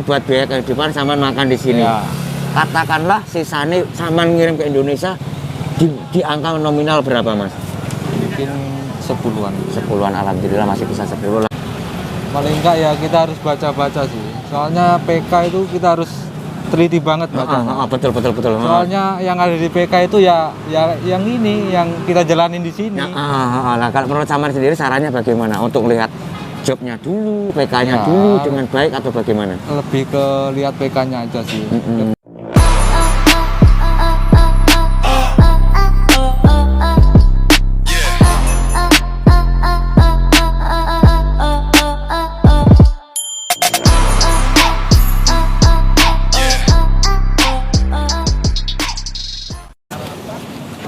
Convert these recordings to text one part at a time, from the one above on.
buat biaya kehidupan Saman makan di sini. Ya. Katakanlah sisanya Saman ngirim ke Indonesia di angka nominal berapa Mas? Mungkin 10-an. 10-an, alhamdulillah masih bisa 10 lah. Paling enggak ya kita harus baca-baca sih. Soalnya PK itu kita harus teliti banget baca. Betul. Soalnya yang ada di PK itu ya yang ini yang kita jalanin di sini. Nah, kalau menurut Saman sendiri sarannya bagaimana untuk lihat jobnya dulu, PK-nya Ya. dulu dengan baik atau bagaimana? Lebih ke lihat PK-nya aja sih.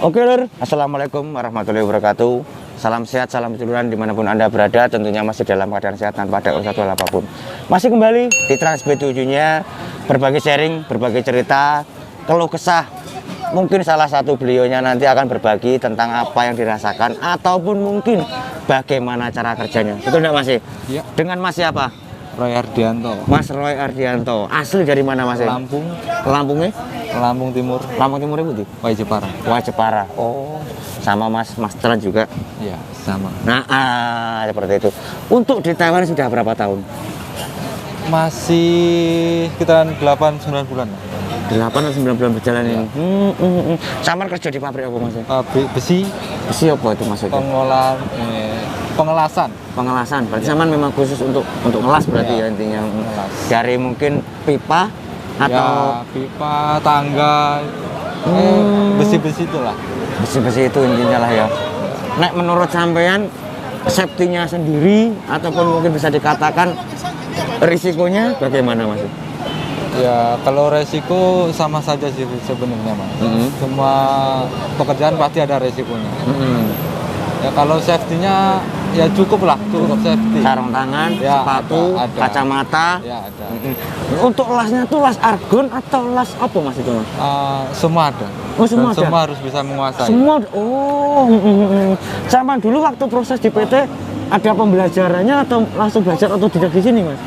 Oke lur, assalamualaikum warahmatullahi wabarakatuh. Salam sehat, salam seduluran dimanapun Anda berada. Tentunya masih dalam keadaan sehat tanpa ada urusan apapun. Masih kembali di Transb7-nya, berbagi sharing, berbagi cerita, keluh kesah. Mungkin salah satu beliaunya nanti akan berbagi tentang apa yang dirasakan ataupun mungkin bagaimana cara kerjanya. Betul enggak Mas? Iya. Dengan Mas siapa? Roy Ardianto. Mas Roy Ardianto. Asli dari mana Mas? Lampung. Lampungnya? Lampung Timur. Lampung Timur itu? Wai Jepara. Wah Jepara. Oh, sama Mas Tran juga. Iya, sama. Nah, seperti itu. Untuk di Taiwan sudah berapa tahun? Masih sekitaran 8-9 bulan. 8 atau 9 bulan berjalan ini. Samar kerja di pabrik apa Mas? Besi, Besi apa itu maksudnya? pengelasan. Pengelasan. Berarti Saman memang khusus untuk ngelas berarti ya intinya. Ngelas. Dari mungkin pipa atau Ya, pipa, tangga, besi-besi itulah. besi-besi itu intinya lah ya. Nek menurut sampean safety-nya sendiri ataupun mungkin bisa dikatakan risikonya bagaimana Mas? Ya, kalau resiko sama saja sih sebenarnya, Mas. Semua pekerjaan pasti ada resikonya. Ya, kalau safety-nya ya cukup safety. Sarung tangan, Ya, sepatu, ada. Kacamata. Ya, ada. Untuk lasnya tuh las argon atau las apa Mas itu Mas? Semua ada. Oh, semua Dan ada? semua harus bisa menguasai. Semua, Sama dulu waktu proses di PT ada pembelajarannya atau langsung belajar otodidak di sini Mas?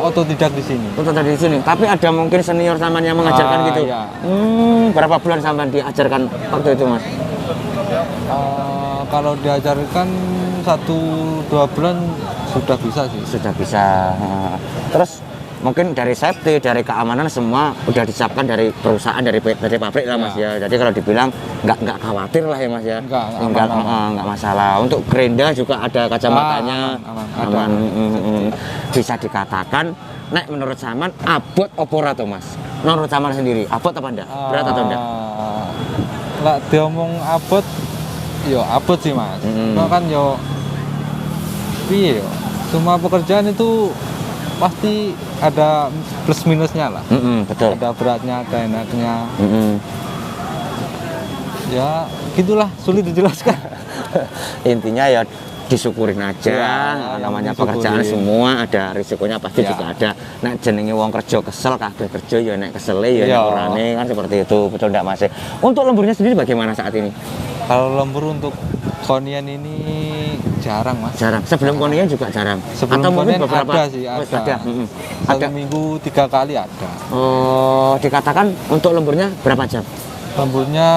Otodidak di sini. Otodidak di sini, tapi ada mungkin senior Saman yang mengajarkan gitu? Ya. Berapa bulan Saman diajarkan waktu itu Mas? Kalau diajarkan 1-2 bulan sudah bisa sih. Sudah bisa. Terus mungkin dari safety, dari keamanan semua udah disiapkan dari perusahaan, dari pabrik lah Mas ya. Jadi kalau dibilang nggak khawatir lah ya Mas ya. Nggak masalah. Untuk gerinda juga ada kacamatanya. Aman. Bisa dikatakan, nek menurut Saman abot opora tuh Mas. Menurut Saman sendiri abot apa enggak? Berat atau enggak? Nggak diomong abot, yo abot sih Mas. Cuma kan yo piye yo. Semua pekerjaan itu pasti ada plus minusnya lah. Betul. Ada beratnya, ada enaknya. Ya gitulah, sulit dijelaskan. Intinya ya disyukurin aja. Namanya pekerjaan semua ada risikonya pasti juga ada. Nek jenenge wong kerja kesel, kabeh kerja ya nek kesele ya nek orane kan seperti itu. Betul ndak Mas? Untuk lemburnya sendiri bagaimana saat ini? Kalau lembur untuk konian ini jarang Mas. Jarang. Sebelum konian juga jarang. Sebelum atau mungkin konian beberapa ada sih, ada. Ada. Minggu 3 kali ada. Oh, dikatakan untuk lemburnya berapa jam? Lemburnya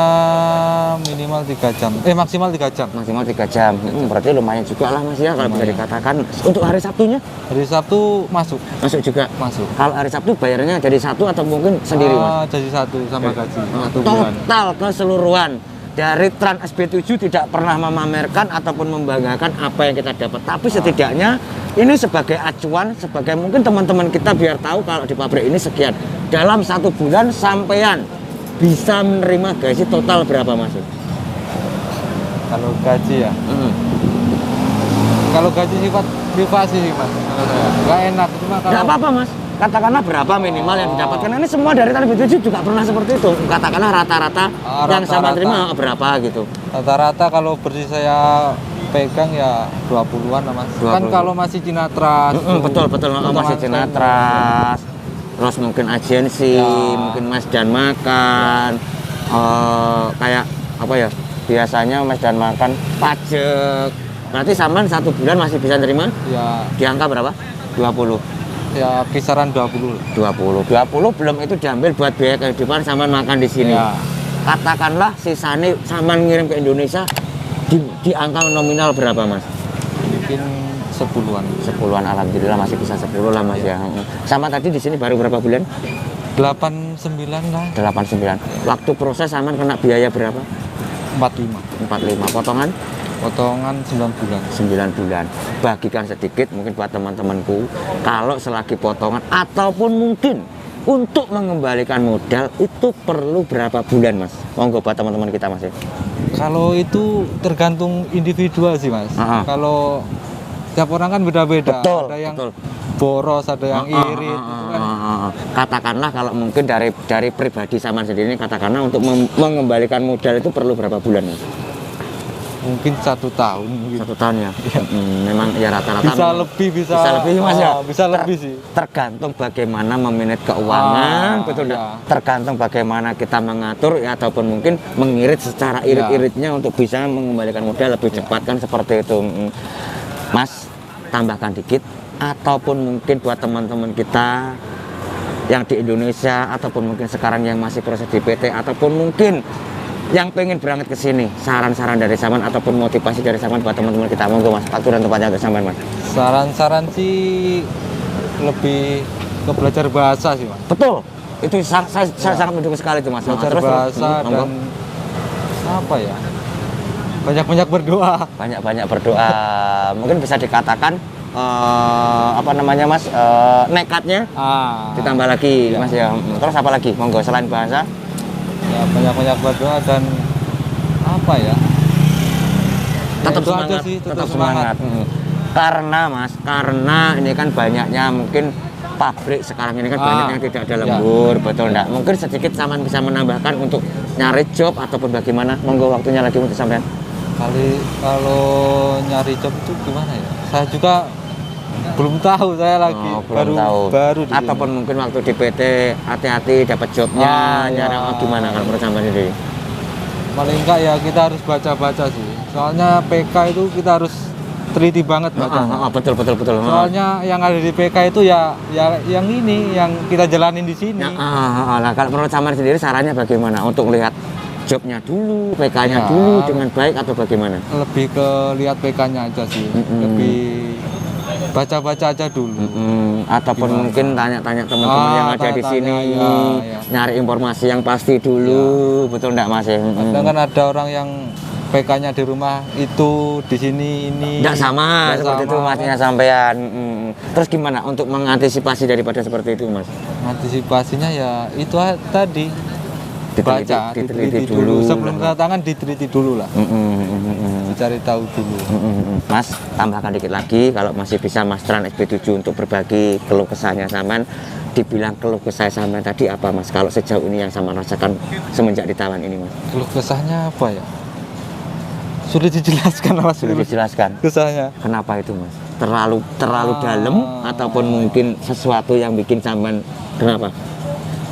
minimal 3 jam. Maksimal 3 jam. Maksimal 3 jam. Berarti lumayan juga lah Mas ya kalau bisa dikatakan. Untuk hari Sabtunya? Hari Sabtu masuk. Masuk juga. Masuk. Kalau hari Sabtu bayarnya jadi satu atau mungkin sendiri Mas? Jadi satu sama gaji. 1 bulan. Total keseluruhan dari Trans SB7 tidak pernah memamerkan ataupun membanggakan apa yang kita dapat. Tapi setidaknya ini sebagai acuan, sebagai mungkin teman-teman kita biar tahu kalau di pabrik ini sekian. Dalam 1 bulan sampean bisa menerima gaji total berapa Mas? Kalau gaji ya? Kalau gaji sifat privasi sih Mas. Nggak enak. Cuma kalau Nggak apa-apa Mas. Katakanlah berapa minimal yang didapatkan. Ini semua dari Transb7 juga pernah seperti itu. Katakanlah rata-rata yang sama terima berapa gitu. Rata-rata kalau bersih saya pegang ya 20-an lah Mas. 20. Kan kalau masih Cinatras. Betul masih Cinatras. Terus mungkin agensi, mungkin Mas dan makan. Kayak apa ya? Biasanya Mas dan makan pajak. Berarti Saman 1 bulan masih bisa nerima? Ya. Di angka berapa? 20. ya kisaran 20 lah. 20 belum itu diambil buat biaya kehidupan Saman makan di sini. Ya, Katakanlah sisanya Saman ngirim ke Indonesia di angka nominal berapa Mas? mungkin 10-an. 10-an, alhamdulillah masih bisa 10 lah Mas ya. Sama tadi di sini baru berapa bulan? 89 lah. 89. Waktu proses Saman kena biaya berapa? 45. 45. Potongan? Potongan 9 bulan. 9 bulan. Bagikan sedikit mungkin buat teman-temanku, kalau selagi potongan ataupun mungkin untuk mengembalikan modal itu perlu berapa bulan Mas? Monggo buat teman-teman kita Mas ya. Kalau itu tergantung individual sih Mas. Kalau tiap orang kan beda-beda. Betul, Ada yang betul. boros, ada yang irit. Itu kan. Katakanlah kalau mungkin dari pribadi Saman sendiri, katakanlah untuk mengembalikan modal itu perlu berapa bulan Mas? Mungkin 1 tahun. Mungkin. 1 tahun ya. Memang ya rata-rata Bisa lebih, bisa lebih Mas ya. Bisa lebih sih. Tergantung bagaimana memanage keuangan, betul enggak? Ya. Tergantung bagaimana kita mengatur ya, ataupun mungkin mengirit secara irit-iritnya untuk bisa mengembalikan modal lebih cepat kan seperti itu. Mas, tambahkan dikit ataupun mungkin buat teman-teman kita yang di Indonesia ataupun mungkin sekarang yang masih proses di PT ataupun mungkin yang pengen berangkat ke sini, saran-saran dari Saman ataupun motivasi dari Saman buat teman-teman kita, monggo Mas, waktu dan tempatnya untuk Saman Mas. Saran-saran sih lebih ke belajar bahasa sih Mas. Betul, itu saya sangat mendukung sekali itu Mas. Belajar Terus, bahasa monggo. dan apa ya? Banyak-banyak berdoa. Banyak-banyak berdoa. Mungkin bisa dikatakan apa namanya Mas, nekatnya ditambah lagi Mas ya. Terus apa lagi? Monggo selain bahasa. Ya banyak-banyak berdoa dan apa ya? Tetap itu semangat, aja sih, tetap semangat. Karena Mas, karena ini kan banyaknya mungkin pabrik sekarang ini kan banyak yang tidak ada lembur, betul enggak? Mungkin sedikit Saman bisa menambahkan untuk nyari job ataupun bagaimana? Monggo waktunya lagi untuk sampean. Kalau nyari job itu gimana ya? Saya juga belum tahu, saya lagi baru di ataupun sini. mungkin waktu di PT hati-hati dapat jobnya nyari gimana kalau menurut sampean sendiri? Paling enggak ya kita harus baca-baca sih. Soalnya PK itu kita harus teliti banget baca. Betul. Soalnya yang ada di PK itu ya yang ini yang kita jalanin di sini. Nah, kalau menurut Saman sendiri sarannya bagaimana untuk lihat jobnya dulu, PK-nya dulu dengan baik atau bagaimana? Lebih ke lihat PK-nya aja sih. Lebih baca-baca aja dulu. Ataupun Gimana? mungkin tanya-tanya teman-teman yang ada di sini, nyari informasi yang pasti dulu, betul enggak Mas? Kadang kan ada orang yang PK-nya di rumah itu di sini ini enggak sama seperti itu Masnya sampean. Terus gimana untuk mengantisipasi daripada seperti itu Mas? Antisipasinya ya itu tadi diteliti dulu. Sebelum tanda tangan diteliti dulu lah. Cari tahu dulu. Mas, tambahkan dikit lagi kalau masih bisa Mas Tran SP7 untuk berbagi keluh kesahnya Saman. Dibilang keluh kesah Saman tadi apa Mas? Kalau sejauh ini yang Saman rasakan semenjak ditawan ini Mas? Keluh kesahnya apa ya? Sulit dijelaskan Mas. Sulit dijelaskan. Kesahnya. Kenapa itu Mas? Terlalu dalam ataupun mungkin sesuatu yang bikin Saman kenapa?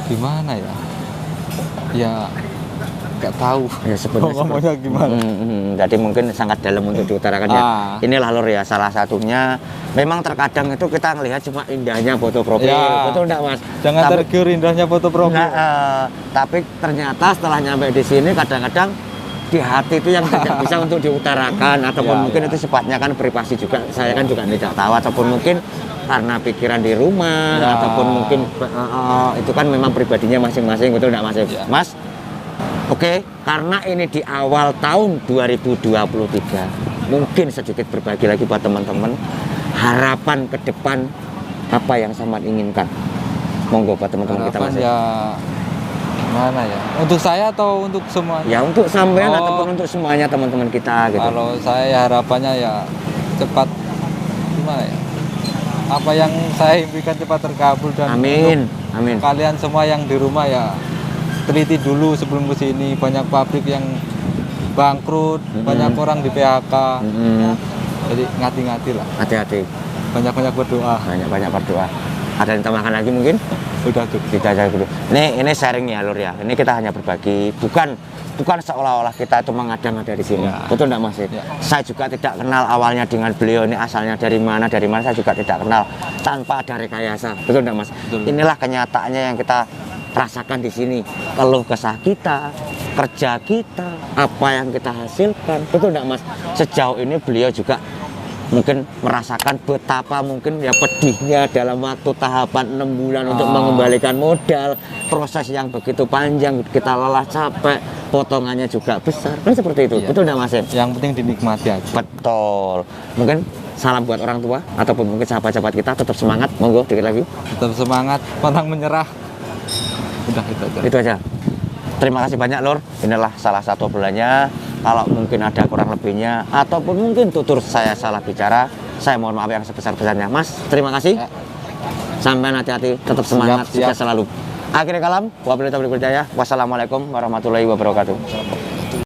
Gimana ya? Ya nggak tahu ya sebenarnya ngomongnya gimana. Jadi mungkin sangat dalam untuk diutarakan ya. Inilah lur ya, salah satunya memang terkadang itu kita ngelihat cuma indahnya foto profil, betul enggak Mas? Jangan tergiur indahnya foto profil. Tapi ternyata setelah nyampe di sini kadang-kadang di hati itu yang tidak bisa untuk diutarakan ataupun mungkin itu sifatnya kan privasi juga. Saya kan juga tidak tahu ataupun mungkin karena pikiran di rumah ataupun mungkin itu kan memang pribadinya masing-masing, betul enggak Mas? Mas, oke, karena ini di awal tahun 2023, mungkin sedikit berbagi lagi buat teman-teman harapan ke depan apa yang Saman inginkan. Monggo buat teman-teman kita Mas. Ya mana ya? Untuk saya atau untuk semuanya? Ya untuk sampean ataupun untuk semuanya teman-teman kita gitu. Kalau saya harapannya ya cepat gimana ya? Apa yang saya impikan cepat terkabul dan amin. Kalian semua yang di rumah ya teliti dulu sebelum ke sini. Banyak pabrik yang bangkrut, banyak orang di PHK. Jadi ngati-ngati lah. Hati-hati. Banyak-banyak berdoa. Banyak-banyak berdoa. Ada yang tambahkan lagi mungkin? Sudah cukup. Kita aja dulu. Ini sharing ya lur ya. Ini kita hanya berbagi, bukan bukan seolah-olah kita itu mengada-ngada di sini. Ya. Betul enggak Mas? Ya. Saya juga tidak kenal awalnya dengan beliau ini asalnya dari mana saya juga tidak kenal tanpa ada rekayasa. Betul enggak Mas? Betul. Inilah kenyataannya yang kita rasakan di sini. Keluh kesah kita, kerja kita, apa yang kita hasilkan. Betul enggak Mas? Sejauh ini beliau juga mungkin merasakan betapa mungkin ya pedihnya dalam waktu tahapan 6 bulan untuk mengembalikan modal, proses yang begitu panjang, kita lelah capek, potongannya juga besar, kan seperti itu. Iya. Betul enggak Mas? Yang penting dinikmati aja. Betul. Mungkin salam buat orang tua ataupun mungkin sahabat-sahabat kita, tetap semangat, monggo dikit lagi. Tetap semangat, pantang menyerah. Udah itu aja. Itu aja. Terima kasih banyak Lur. Inilah salah satu bulannya. Kalau mungkin ada kurang lebihnya ataupun mungkin tutur saya salah bicara, saya mohon maaf yang sebesar-besarnya. Mas, terima kasih. Ya. Sampai hati-hati, tetap semangat, Siap, siap. sukses selalu. Akhirnya kalam, wabillahi taufiq wal hidayah. Wassalamualaikum warahmatullahi wabarakatuh.